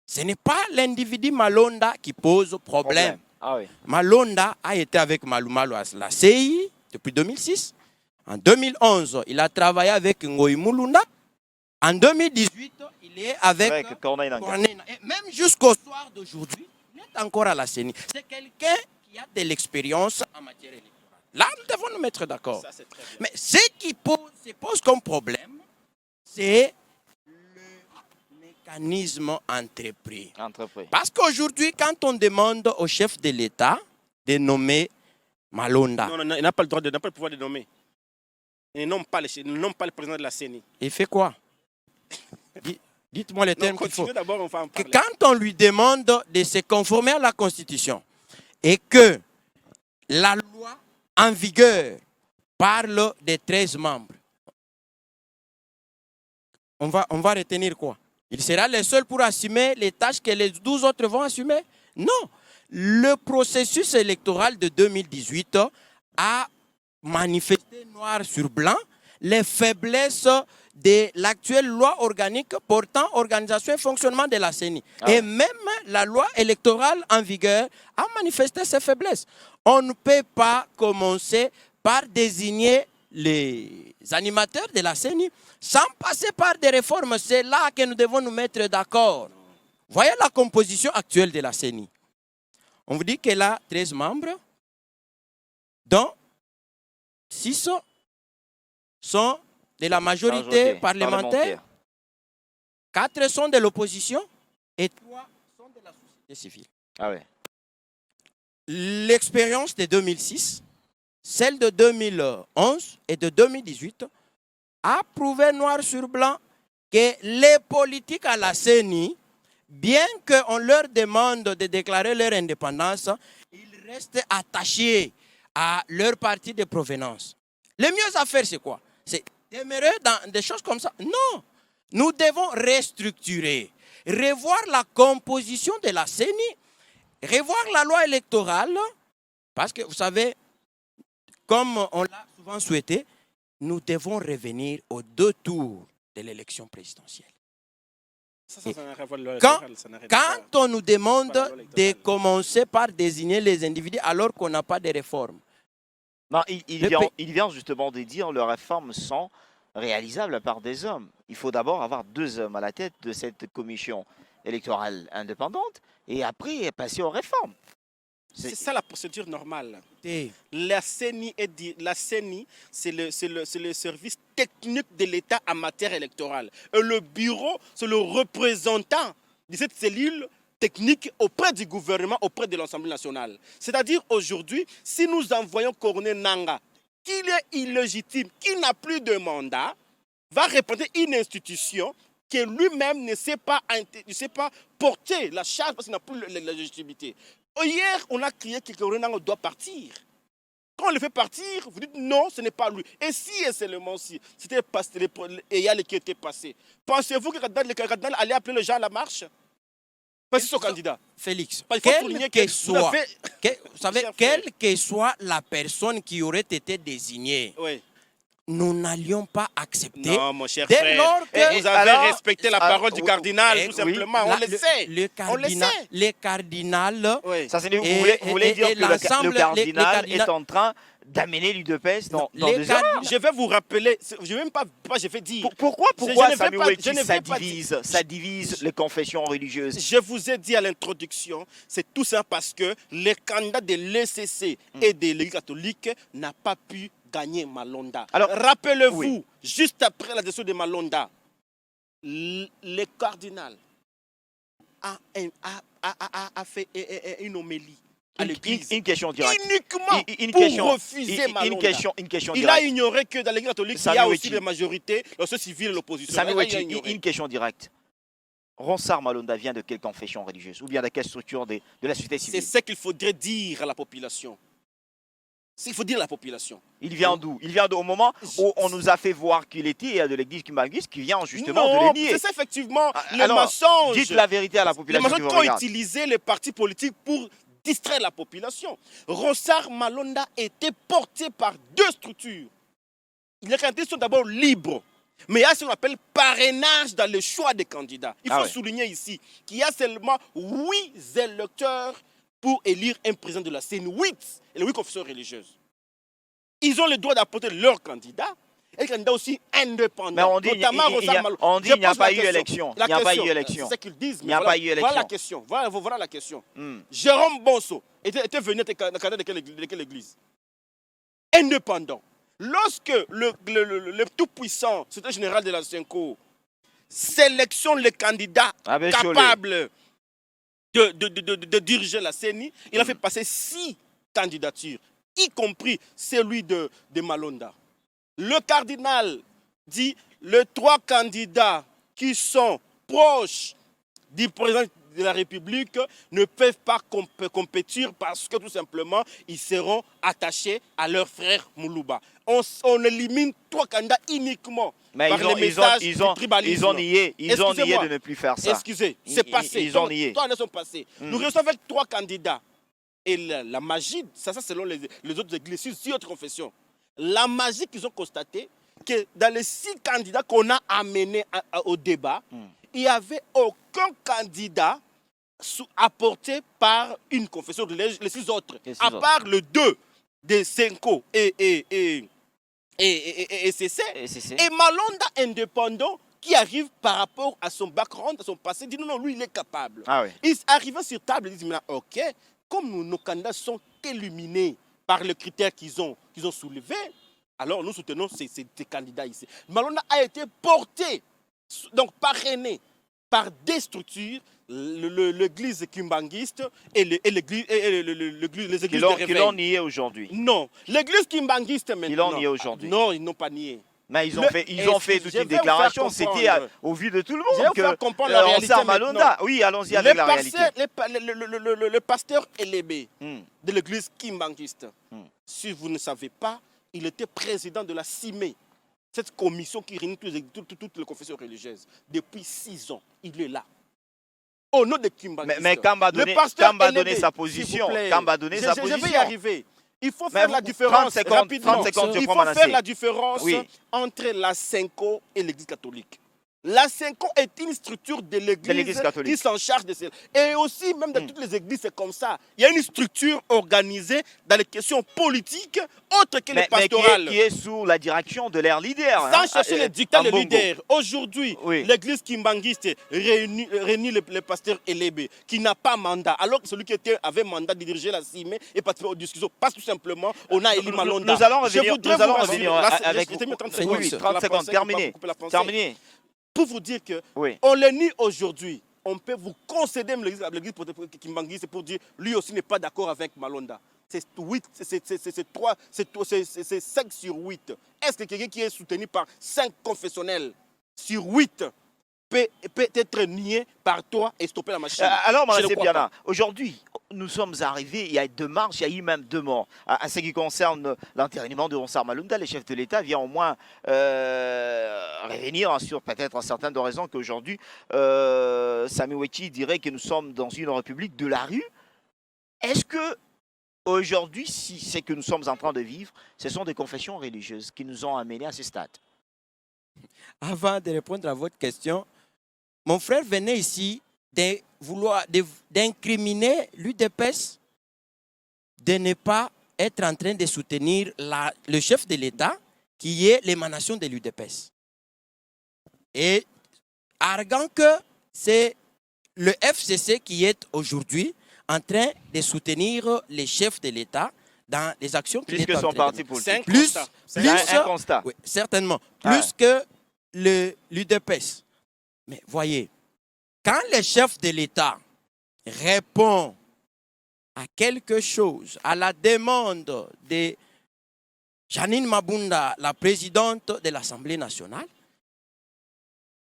Ce n'est pas l'individu Malonda qui pose problème. Ah oui. Malonda a été avec Malou Malou à la CI depuis 2006. En 2011, il a travaillé avec Ngoï Mulunda. En 2018, il est avec Corneille Nangaa. Et même jusqu'au soir d'aujourd'hui, il est encore à la CENI. C'est quelqu'un qui a de l'expérience en matière électorale. Là, nous devons nous mettre d'accord. Mais ce qui se pose comme problème, c'est le mécanisme entrepris. Parce qu'aujourd'hui, quand on demande au chef de l'État de nommer Malonda, non, il n'a pas le droit, il n'a pas le pouvoir de nommer. Il ne nomme pas le président de la CENI. Il fait quoi? Dites-moi les termes qu'il faut. D'abord, on va en parler. Quand on lui demande de se conformer à la Constitution et que la loi en vigueur parle des 13 membres, on va retenir quoi? Il sera le seul pour assumer les tâches que les 12 autres vont assumer? Non. Le processus électoral de 2018 a manifesté noir sur blanc les faiblesses de l'actuelle loi organique portant organisation et fonctionnement de la CENI. Et même la loi électorale en vigueur a manifesté ses faiblesses. On ne peut pas commencer par désigner les animateurs de la CENI sans passer par des réformes. C'est là que nous devons nous mettre d'accord. Voyez la composition actuelle de la CENI. On vous dit qu'elle a 13 membres, dont 6 sont de la majorité parlementaire, 4 sont de l'opposition et 3 sont de la société civile. L'expérience de 2006, celle de 2011 et de 2018 a prouvé noir sur blanc que les politiques à la CENI, bien qu'on leur demande de déclarer leur indépendance, ils restent attachés à leur parti de provenance. Le mieux à faire, c'est quoi? C'est demeurer dans des choses comme ça? Non. Nous devons restructurer, revoir la composition de la CENI, revoir la loi électorale, parce que vous savez, comme on l'a souvent souhaité, nous devons revenir aux 2 tours de l'élection présidentielle. Quand on nous demande de commencer par désigner les individus alors qu'on n'a pas de réforme. Non, il vient justement de dire que les réformes sont réalisables par des hommes. Il faut d'abord avoir 2 hommes à la tête de cette commission électorale indépendante et après passer aux réformes. C'est ça la procédure normale. La CENI, c'est le service technique de l'État en matière électorale. Et le bureau, c'est le représentant de cette cellule technique auprès du gouvernement, auprès de l'Assemblée nationale. C'est-à-dire aujourd'hui, si nous envoyons Corneille Nangaa, qu'il est illégitime, qu'il n'a plus de mandat, va représenter une institution que lui-même ne sait pas porter la charge parce qu'il n'a plus la légitimité. Hier, on a crié que Corneille Nangaa doit partir. Quand on le fait partir, vous dites non, ce n'est pas lui. Et si et seulement si, c'était Eyal qui était passé. Pensez-vous que Kadal allait appeler les gens à la marche? Parce qu'ils sont candidats. Félix, Il faut souligner que vous avez... vous savez, Cher quelle frère. que soit la personne qui aurait été désignée, Oui. nous n'allions pas accepter. Non, mon cher Dès frère. lors que- Vous avez alors, respecté la parole du cardinal, tout oui, simplement. On la- le sait. Le On le cardinal, sait. les cardinals, Oui. Ça, c'est- vous Et- voulez, et- vous voulez dire et que le l'ensemble, les cardinal cardinals- est en train d'amener l'UDPS dans les des cardinals- erreurs. Je vais vous rappeler, je ne vais même pas, je vais dire. Pourquoi, Je ne vais Samuel pas- Weti, je ne ça vais pas divise, les confessions religieuses? Je vous ai dit à l'introduction, c'est tout ça parce que les candidats de l'ECC et de l'Église catholique n'ont pas pu gagner Malonda. Alors, rappelez-vous, oui. juste après la décision de Malonda, le cardinal a fait une homélie à l'église. Une question directe. Uniquement Une pour question- refuser Malonda. Une question Il a directe. ignoré que dans l'Église catholique, il y Samuel a aussi Weti. des majorités, la société civile et l'opposition. Samuel Il a Weti, ignoré. une question directe. Ronsard Malonda vient de quelle confession religieuse? Ou bien de quelle structure de la société C'est civile? ce qu'il faudrait dire à la population. Il faut dire à la population. Il vient d'où? Il vient au moment où on nous a fait voir qu'il était de l'église kimbanguiste qui vient justement Non, de le nier. c'est ça effectivement le Alors, mensonge. dites la vérité à la Les population qui mensonges vous qu'ont regarde. utilisé les partis politiques pour distraire la population. Ronsard Malonda était porté par deux structures. Les candidats sont d'abord libres. Mais il y a ce qu'on appelle parrainage dans le choix des candidats. Il faut souligner ici qu'il y a seulement 8 électeurs pour élire un président de la CENI. 8 et les 8 confessions religieuses. Ils ont le droit d'apporter leur candidat. Et les candidats aussi indépendants. Mais on dit qu'il n'y a pas eu élection. Il n'y a pas eu élection. C'est ce qu'ils disent. Il n'y a pas eu élection. Voilà la question. Voilà la question. Jérôme Bonso était venu être candidat de quelle église? Indépendant. Lorsque le tout-puissant, secrétaire général de la CENCO, sélectionne les candidats capables de diriger la CENI, il a fait passer 6 candidatures, y compris celui de Malonda. Le cardinal dit les 3 candidats qui sont proches du président de la République ne peuvent pas compétir parce que tout simplement ils seront attachés à leur frère Moulouba. On élimine 3 candidats uniquement mais par les messages du tribalisme. Ils ont nié de ne plus faire ça. Excusez, c'est passé. Ils ont nié. 3 années sont passées. Nous restons avec 3 candidats. Et la magie, ça selon les autres églises, 6 autres confessions. La magie qu'ils ont constatée, que dans les 6 candidats qu'on a amenés au débat, il n'y avait aucun candidat apporté par une confession religieuse, les 6 autres, à part le 2 de Senko et CC, et Malonda indépendant qui arrive par rapport à son background, à son passé, dit non, lui il est capable. Il arrive sur table et dit ok, comme nos candidats sont éliminés par les critères qu'ils ont soulevés, alors nous soutenons ces candidats ici. Malonda a été porté, donc parrainé par des structures, l'église kimbanguiste et les églises de réveil. Qui l'ont nié aujourd'hui. Non, l'église kimbanguiste maintenant. Ils l'ont nié aujourd'hui. Non, ils n'ont pas nié. Mais ils ont fait toute une déclaration, c'était au vu de tout le monde que la réalité Malonda. Oui, allons-y avec la réalité. Le pasteur Elébé de l'église kimbanguiste, si vous ne savez pas, il était président de la CIME, cette commission qui réunit toutes les confessions religieuses. Depuis 6 ans, il est là. Au nom de Kimbanguiste. Mais Kamba a donné sa position. Je vais y arriver. Il faut faire la différence 30 secondes, rapidement. 30 secondes, Il faut faire la différence entre la CENCO et l'Église catholique. La CENCO est une structure de l'Église qui s'en charge de cela. Et aussi, même dans toutes les églises, c'est comme ça. Il y a une structure organisée dans les questions politiques, autres que les pastorales. Mais qui est sous la direction de leur leader. Sans chercher les dictats des leaders. Aujourd'hui, l'église kimbanguiste réunit le pasteur Elébé, qui n'a pas mandat, alors que celui qui avait mandat de diriger la CIME et participer aux discussions, passe tout simplement, on a élu Malonda. Nous allons revenir avec 30 secondes, terminé. Pour vous dire qu'on le nie aujourd'hui, on peut vous concéder l'église kimbanguiste pour dire lui aussi n'est pas d'accord avec Malonda. C'est 5 sur 8. Est-ce que quelqu'un qui est soutenu par 5 confessionnels sur 8 peut être nié par toi et stopper la machine? Alors, Manasseh Biana, aujourd'hui, nous sommes arrivés, il y a 2 marches, il y a eu même 2 morts. À ce qui concerne l'entérinement de Ronsard Malunda, le chef de l'État vient au moins revenir sur peut-être certaines raisons qu'aujourd'hui, Sami Wechi dirait que nous sommes dans une république de la rue. Est-ce que aujourd'hui, si ce que nous sommes en train de vivre, ce sont des confessions religieuses qui nous ont amenés à ce stade? Avant de répondre à votre question, mon frère venait ici d'incriminer l'UDPS de ne pas être en train de soutenir le chef de l'État qui est l'émanation de l'UDPS. Et arguant que c'est le FCC qui est aujourd'hui en train de soutenir les chefs de l'État dans les actions qu'il est Plus que en son train de parti mener. politique. Plus, C'est un constat. oui, certainement. Ah. Plus que l'UDPS. Mais voyez, quand le chef de l'État répond à quelque chose, à la demande de Janine Mabunda, la présidente de l'Assemblée nationale,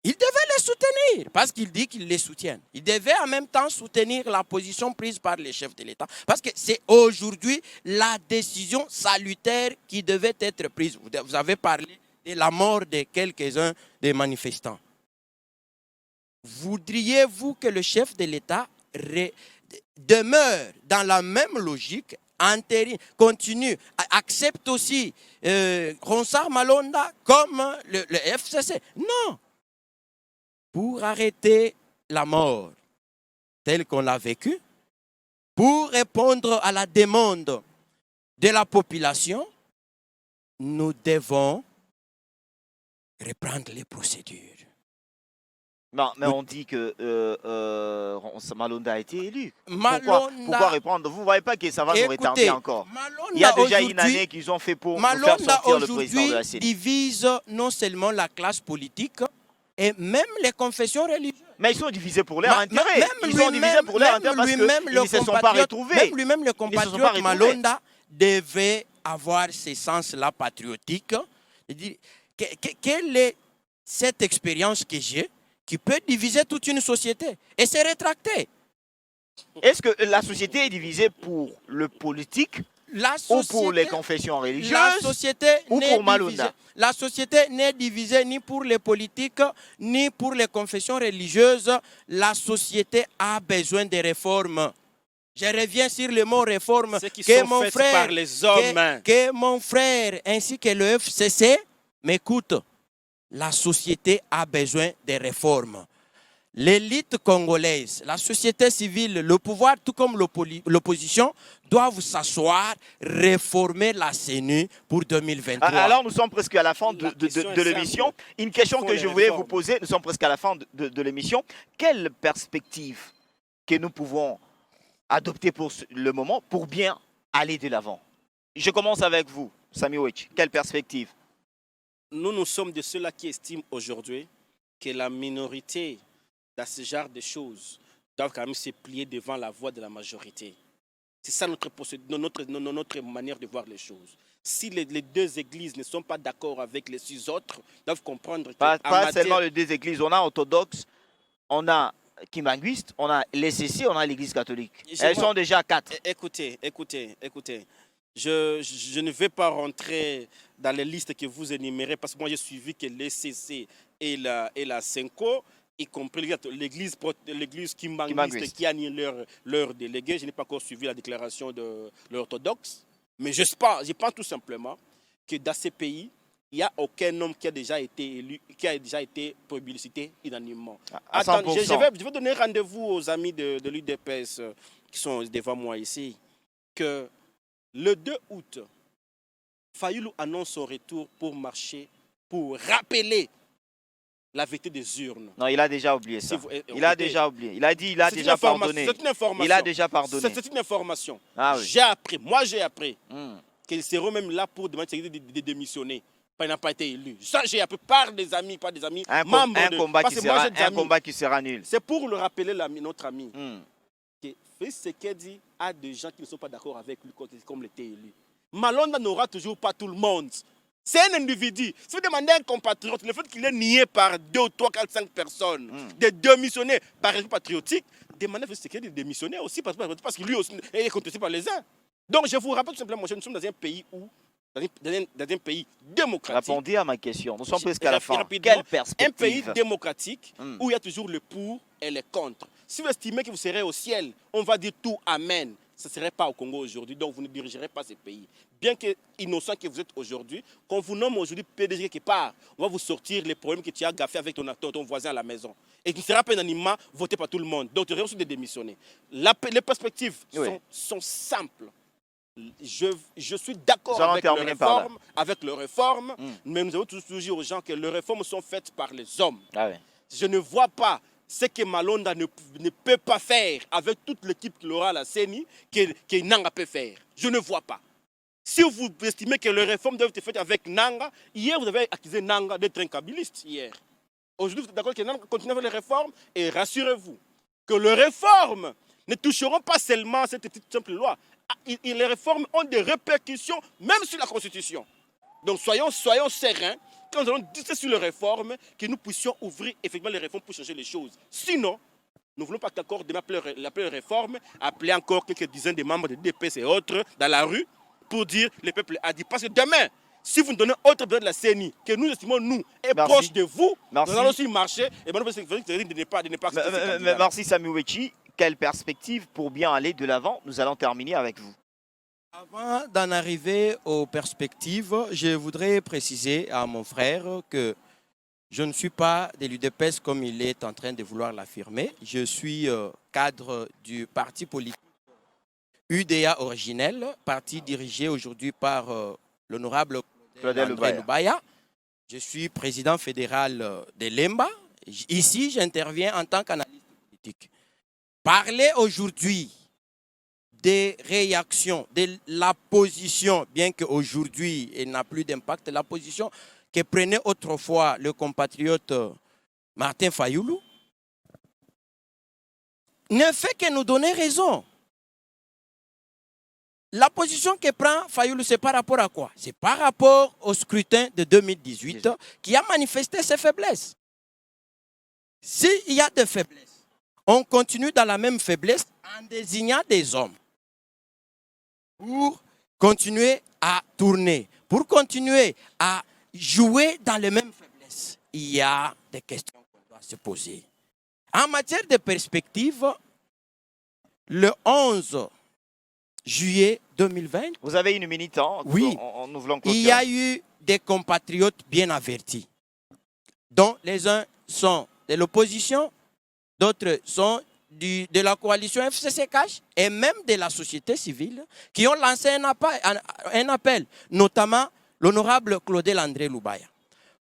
il devait les soutenir parce qu'il dit qu'il les soutient. Il devait en même temps soutenir la position prise par les chefs de l'État parce que c'est aujourd'hui la décision salutaire qui devait être prise. Vous avez parlé de la mort de quelques-uns des manifestants. Voudriez-vous que le chef de l'État demeure dans la même logique, continue, accepte aussi Ronsard Malonda comme le FCC? Non. Pour arrêter la mort telle qu'on l'a vécue, pour répondre à la demande de la population, nous devons reprendre les procédures. Non, mais Oui. on dit que Malonda a été élu. Malonda- Pourquoi répondre? Vous ne voyez pas que ça va nous Écoutez, retarder encore? Malonda Il y a déjà une aujourd'hui- année qu'ils ont fait pour faire Malonda sortir le président aujourd'hui de la CENI. divise non seulement la classe politique et même les confessions religieuses. Mais ils sont divisés pour leur intérêt. Même Ils sont divisés pour leur intérêt parce qu'ils ne se sont pas retrouvés. Même lui-même, le Ils ne se sont pas compatriote retrouvés. Malonda devait avoir ce sens-là patriotique. Quelle est cette expérience que j'ai qui peut diviser toute une société et se rétracter? Est-ce que la société est divisée pour le politique ou pour les confessions La religieuses société ou n'est pour Malonda? divisée. La société n'est divisée ni pour les politiques, ni pour les confessions religieuses. La société a besoin de réformes. Je reviens sur le mot réforme Ceux qui sont faites par les hommes. que mon frère ainsi que le FCC m'écoutent. La société a besoin de réformes. L'élite congolaise, la société civile, le pouvoir, tout comme l'opposition, doivent s'asseoir, réformer la CENI pour 2023. Alors nous sommes presque à la fin La question de est l'émission. simple. Une question Ils que font je les voulais vous réformes. poser, nous sommes presque à la fin de l'émission. Quelle perspective que nous pouvons adopter pour le moment pour bien aller de l'avant? Je commence avec vous, Sami Wechi. Quelle perspective? Nous sommes de ceux-là qui estiment aujourd'hui que la minorité dans ce genre de choses doivent quand même se plier devant la voix de la majorité. C'est ça notre manière de voir les choses. Si les 2 églises ne sont pas d'accord avec les 6 autres, doivent comprendre que Pas seulement les 2 églises, on a orthodoxe, on a kimbanguiste, on a l'ECC, on a l'église catholique. Elles sont déjà 4. Écoutez. Je ne vais pas rentrer dans les listes que vous énumérez parce que moi j'ai suivi que l'ECC et la Senko, y compris l'église kimbanguiste qui a nié leur délégué. Je n'ai pas encore suivi la déclaration de l'orthodoxe. Mais je pense tout simplement que dans ces pays, il n'y a aucun homme qui a déjà été élu, qui a déjà été publicité unanimement. À 100%. Attends, je vais donner rendez-vous aux amis de l'UDPS qui sont devant moi ici. Que le 2 août, Fayoulou annonce son retour pour marcher, pour rappeler la vérité des urnes. Non, il a déjà oublié ça. Il a déjà oublié. Il a dit, il a C'est déjà une information. pardonné. C'est une information. Il a déjà pardonné. C'est une information. Ah oui. J'ai appris Hmm. qu'ils seront même là pour demander de démissionner. Il n'a pas été élu. Ça, j'ai appris par des amis, membres Un de... combat parce qui que moi, sera, j'ai des un amis. combat qui sera nul. C'est pour le rappeler notre ami. Hmm. Que Félix Tshisekedi a des gens qui ne sont pas d'accord avec lui comme il était élu. Malonda n'aura toujours pas tout le monde. C'est un individu. Si vous demandez à un compatriote, le fait qu'il est nié par 2 ou 3, 4, 5 personnes, de démissionner par exemple patriotique, demandez à ce de démissionner aussi parce que lui aussi est contesté par les uns. Donc je vous rappelle tout simplement, nous sommes dans un pays où, dans un pays démocratique. Répondez à ma question. Nous sommes presque à la fin. Rapidement, Quelle perspective? un pays démocratique où il y a toujours le pour et le contre. Si vous estimez que vous serez au ciel, on va dire tout amen. Ce ne serait pas au Congo aujourd'hui, donc vous ne dirigerez pas ce pays. Bien que innocent que vous êtes aujourd'hui, quand vous nomme aujourd'hui PDG quelque part, on va vous sortir les problèmes que tu as gaffés avec ton voisin à la maison. Et tu ne seras pas unanimement voté par tout le monde. Donc tu aurais aussi de démissionner. Les perspectives sont simples. Je suis d'accord avec le réforme, mais nous avons toujours dit aux gens que les réformes sont faites par les hommes. Je ne vois pas ce que Malonda ne peut pas faire avec toute l'équipe qu'il aura à la CENI que Nanga peut faire. Je ne vois pas. Si vous estimez que les réformes doivent être faites avec Nanga, hier vous avez accusé Nanga d'être un kabbyliste hier. Aujourd'hui vous êtes d'accord que Nanga continue avec les réformes et rassurez-vous que les réformes ne toucheront pas seulement cette petite simple loi. Les réformes ont des répercussions même sur la Constitution. Donc soyons sereins. Quand nous allons discuter sur les réformes, que nous puissions ouvrir effectivement les réformes pour changer les choses. Sinon, nous ne voulons pas qu'encore demain l'appeler réforme, appeler encore quelques dizaines de membres de DPS et autres dans la rue pour dire le peuple a dit. Parce que demain, si vous nous donnez autre besoin de la CENI, que nous estimons nous est proche de vous, nous allons aussi marcher et nous ne pas Merci Samy Ouechi. Quelle perspective pour bien aller de l'avant? Nous allons terminer avec vous. Avant d'en arriver aux perspectives, je voudrais préciser à mon frère que je ne suis pas de l'UDPS comme il est en train de vouloir l'affirmer. Je suis cadre du parti politique UDA originel, parti dirigé aujourd'hui par l'honorable Claudel Lubaya. Je suis président fédéral de l'EMBA. Ici, j'interviens en tant qu'analyste politique. Parler aujourd'hui des réactions, de la position, bien qu'aujourd'hui il n'a plus d'impact, la position que prenait autrefois le compatriote Martin Fayoulou, ne fait que nous donner raison. La position que prend Fayoulou, c'est par rapport à quoi? C'est par rapport au scrutin de 2018 qui a manifesté ses faiblesses. S'il y a des faiblesses, on continue dans la même faiblesse en désignant des hommes pour continuer à tourner, pour continuer à jouer dans les mêmes faiblesses. Il y a des questions qu'on doit se poser. En matière de perspective, le 11 juillet 2020, vous avez une minute, oui, nous voulons il y a eu des compatriotes bien avertis, dont les uns sont de l'opposition, d'autres sont de la coalition FCC-CACH et même de la société civile qui ont lancé un appel, notamment l'honorable Claudel André Lubaya.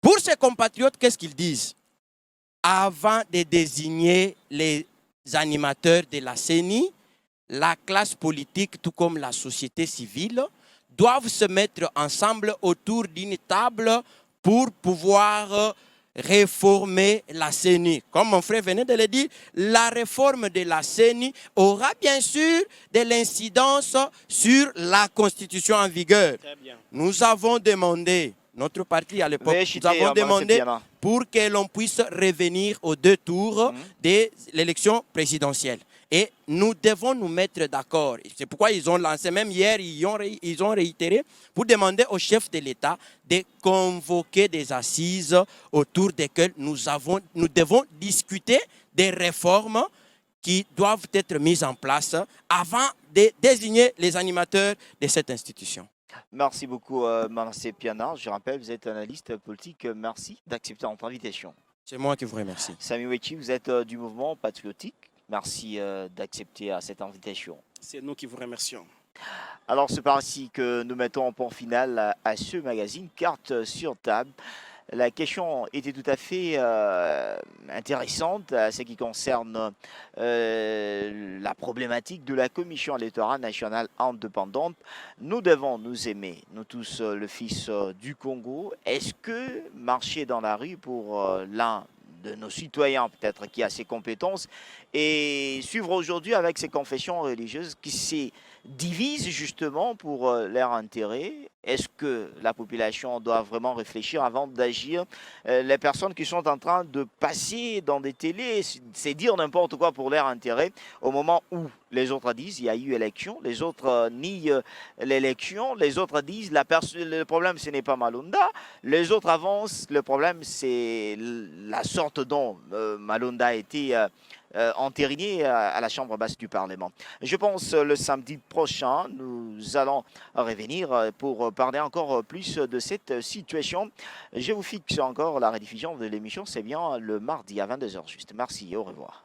Pour ces compatriotes, qu'est-ce qu'ils disent? Avant de désigner les animateurs de la CENI, la classe politique, tout comme la société civile, doivent se mettre ensemble autour d'une table pour pouvoir réformer la CENI. Comme mon frère venait de le dire, la réforme de la CENI aura bien sûr de l'incidence sur la constitution en vigueur. Nous avons demandé, notre parti à l'époque, nous avons demandé pour que l'on puisse revenir aux 2 tours de l'élection présidentielle. Et nous devons nous mettre d'accord. C'est pourquoi ils ont lancé, même hier, ils ont réitéré, pour demander au chef de l'État de convoquer des assises autour desquelles nous devons discuter des réformes qui doivent être mises en place avant de désigner les animateurs de cette institution. Merci beaucoup, Manassé Piana. Je rappelle, vous êtes analyste politique. Merci d'accepter notre invitation. C'est moi qui vous remercie. Samy Ouechi, vous êtes du mouvement patriotique. Merci d'accepter cette invitation. C'est nous qui vous remercions. Alors, c'est par ici que nous mettons en point final à ce magazine Carte sur table. La question était tout à fait intéressante à ce qui concerne la problématique de la Commission électorale nationale indépendante. Nous devons nous aimer, nous tous, le fils du Congo. Est-ce que marcher dans la rue pour l'un de nos citoyens, peut-être, qui a ses compétences, et suivre aujourd'hui avec ces confessions religieuses qui se divisent justement pour leur intérêt, est-ce que la population doit vraiment réfléchir avant d'agir? Les personnes qui sont en train de passer dans des télés, c'est dire n'importe quoi pour leur intérêt, au moment où les autres disent il y a eu élection, les autres nient l'élection, les autres disent le problème ce n'est pas Malonda, les autres avancent, le problème c'est la sorte dont Malonda a été entériné à la Chambre basse du Parlement. Je pense le samedi prochain, nous allons revenir pour parler encore plus de cette situation. Je vous fixe encore la rediffusion de l'émission, c'est bien le mardi à 22h juste. Merci et au revoir.